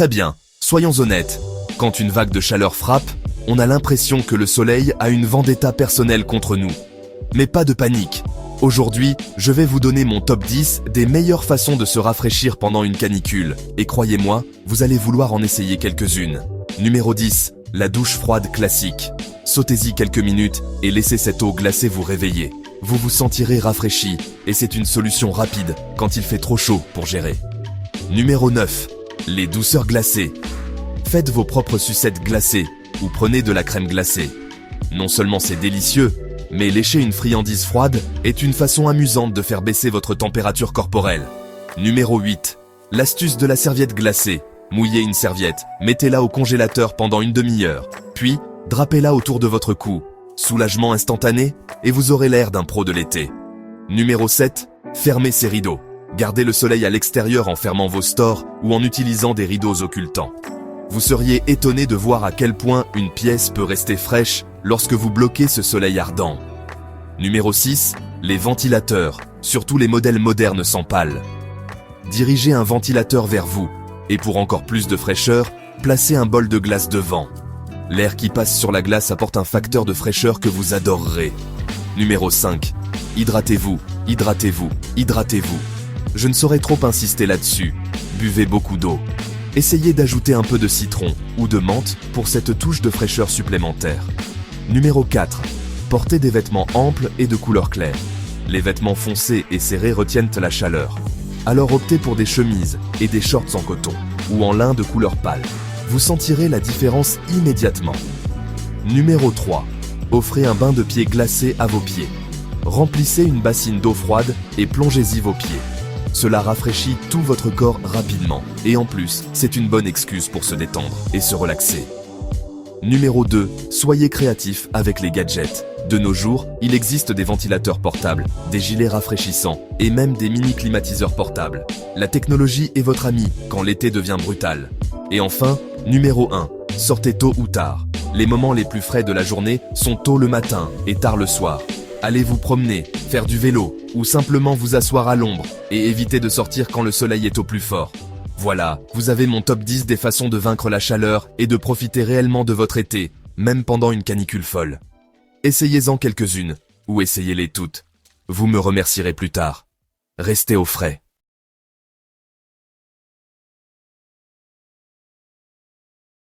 Très bien, soyons honnêtes. Quand une vague de chaleur frappe, on a l'impression que le soleil a une vendetta personnelle contre nous. Mais pas de panique. Aujourd'hui, je vais vous donner mon top 10 des meilleures façons de se rafraîchir pendant une canicule. Et croyez-moi, vous allez vouloir en essayer quelques-unes. Numéro 10, la douche froide classique. Sautez-y quelques minutes et laissez cette eau glacée vous réveiller. Vous vous sentirez rafraîchi et c'est une solution rapide quand il fait trop chaud pour gérer. Numéro 9, les douceurs glacées. Faites vos propres sucettes glacées ou prenez de la crème glacée. Non seulement c'est délicieux, mais lécher une friandise froide est une façon amusante de faire baisser votre température corporelle. Numéro 8, l'astuce de la serviette glacée. Mouillez une serviette, mettez-la au congélateur pendant une demi-heure, puis drapez-la autour de votre cou. Soulagement instantané et vous aurez l'air d'un pro de l'été. Numéro 7, fermez ses rideaux. Gardez le soleil à l'extérieur en fermant vos stores ou en utilisant des rideaux occultants. Vous seriez étonné de voir à quel point une pièce peut rester fraîche lorsque vous bloquez ce soleil ardent. Numéro 6, les ventilateurs, surtout les modèles modernes sans pales. Dirigez un ventilateur vers vous, et pour encore plus de fraîcheur, placez un bol de glace devant. L'air qui passe sur la glace apporte un facteur de fraîcheur que vous adorerez. Numéro 5, hydratez-vous, hydratez-vous, hydratez-vous. Je ne saurais trop insister là-dessus. Buvez beaucoup d'eau. Essayez d'ajouter un peu de citron ou de menthe pour cette touche de fraîcheur supplémentaire. Numéro 4. Portez des vêtements amples et de couleur claire. Les vêtements foncés et serrés retiennent la chaleur. Alors optez pour des chemises et des shorts en coton ou en lin de couleur pâle. Vous sentirez la différence immédiatement. Numéro 3. Offrez un bain de pied glacé à vos pieds. Remplissez une bassine d'eau froide et plongez-y vos pieds. Cela rafraîchit tout votre corps rapidement. Et en plus, c'est une bonne excuse pour se détendre et se relaxer. Numéro 2. Soyez créatif avec les gadgets. De nos jours, il existe des ventilateurs portables, des gilets rafraîchissants et même des mini-climatiseurs portables. La technologie est votre amie quand l'été devient brutal. Et enfin, numéro 1. Sortez tôt ou tard. Les moments les plus frais de la journée sont tôt le matin et tard le soir. Allez vous promener, faire du vélo ou simplement vous asseoir à l'ombre et évitez de sortir quand le soleil est au plus fort. Voilà, vous avez mon top 10 des façons de vaincre la chaleur et de profiter réellement de votre été, même pendant une canicule folle. Essayez-en quelques-unes, ou essayez-les toutes. Vous me remercierez plus tard. Restez au frais.